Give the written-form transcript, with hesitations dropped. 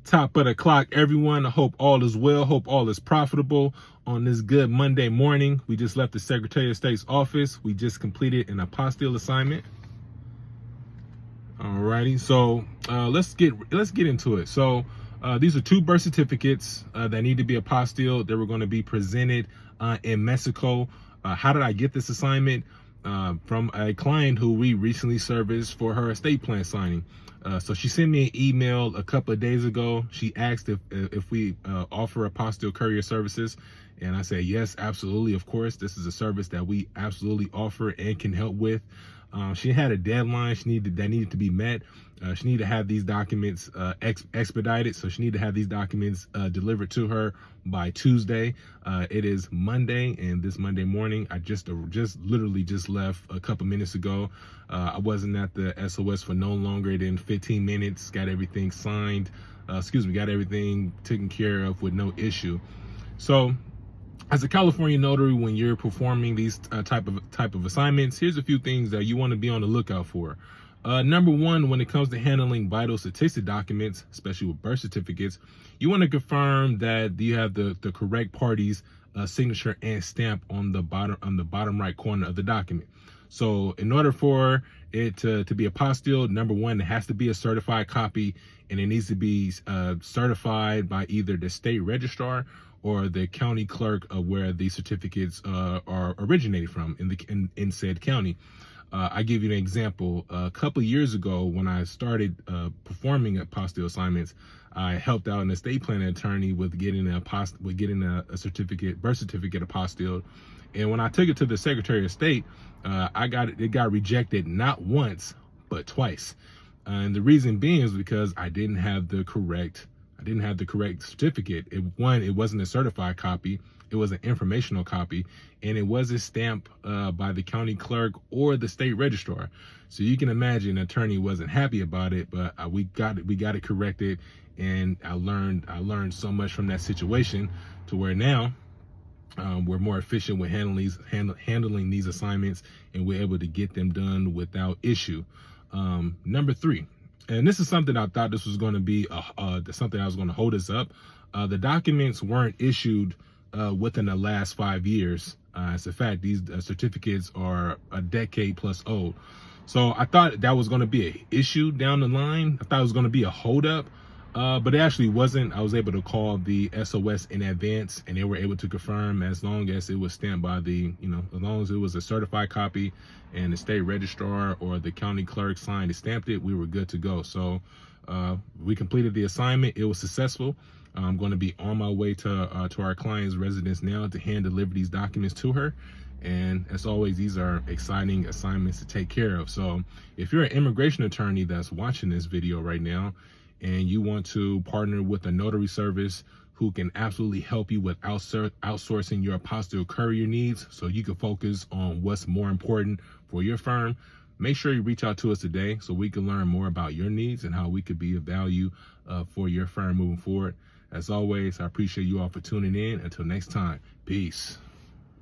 Top of the clock, everyone. I hope all is well. Hope all is profitable on this good Monday morning. We just left the Secretary of State's office. We just completed an apostille assignment. Alrighty, so let's get into it. So these are two birth certificates that need to be apostilled. They were going to be presented in Mexico. How did I get this assignment? From a client who we recently serviced for her estate plan signing. So she sent me an email a couple of days ago. She asked if we offer apostille courier services, and I said yes, absolutely, of course. This is a service that we absolutely offer and can help with. She had a deadline that needed to be met. She needed to have these documents expedited, so she needed to have these documents delivered to her by Tuesday. It is Monday, and this Monday morning, I just literally left a couple minutes ago. I wasn't at the SOS for no longer than 15 minutes. Got everything signed. Got everything taken care of with no issue. So, as a California notary, when you're performing these type of assignments, here's a few things that you want to be on the lookout for. Number one, when it comes to handling vital statistic documents, especially with birth certificates, you want to confirm that you have the correct party's signature and stamp on the bottom right corner of the document. So in order for it to be apostilled, number one, it has to be a certified copy, and it needs to be certified by either the state registrar or the county clerk of where these certificates are originated from in said county. I give you an example. A couple of years ago, when I started performing apostille assignments, I helped out an estate planning attorney with getting a birth certificate apostilled. And when I took it to the Secretary of State, it got rejected not once but twice. And the reason being is because I didn't have the correct certificate. It wasn't a certified copy. It was an informational copy, and it wasn't stamped by the county clerk or the state registrar. So you can imagine, an attorney wasn't happy about it, but we got it corrected, and I learned so much from that situation to where now we're more efficient with handling these assignments, and we're able to get them done without issue. Number three. And this is something I thought this was going to be something that was going to hold us up. The documents weren't issued within the last 5 years. As a fact, these certificates are a decade plus old. So I thought that was going to be an issue down the line. I thought it was going to be a holdup, but it actually wasn't. I was able to call the SOS in advance, and they were able to confirm as long as it was stamped by as long as it was a certified copy and the state registrar or the county clerk signed and stamped it, we were good to go. So we completed the assignment. It was successful. I'm going to be on my way to our client's residence now to hand deliver these documents to her. And as always, these are exciting assignments to take care of. So if you're an immigration attorney that's watching this video right now and you want to partner with a notary service who can absolutely help you with outsourcing your apostille courier needs so you can focus on what's more important for your firm, make sure you reach out to us today so we can learn more about your needs and how we could be of value for your firm moving forward. As always, I appreciate you all for tuning in. Until next time, peace.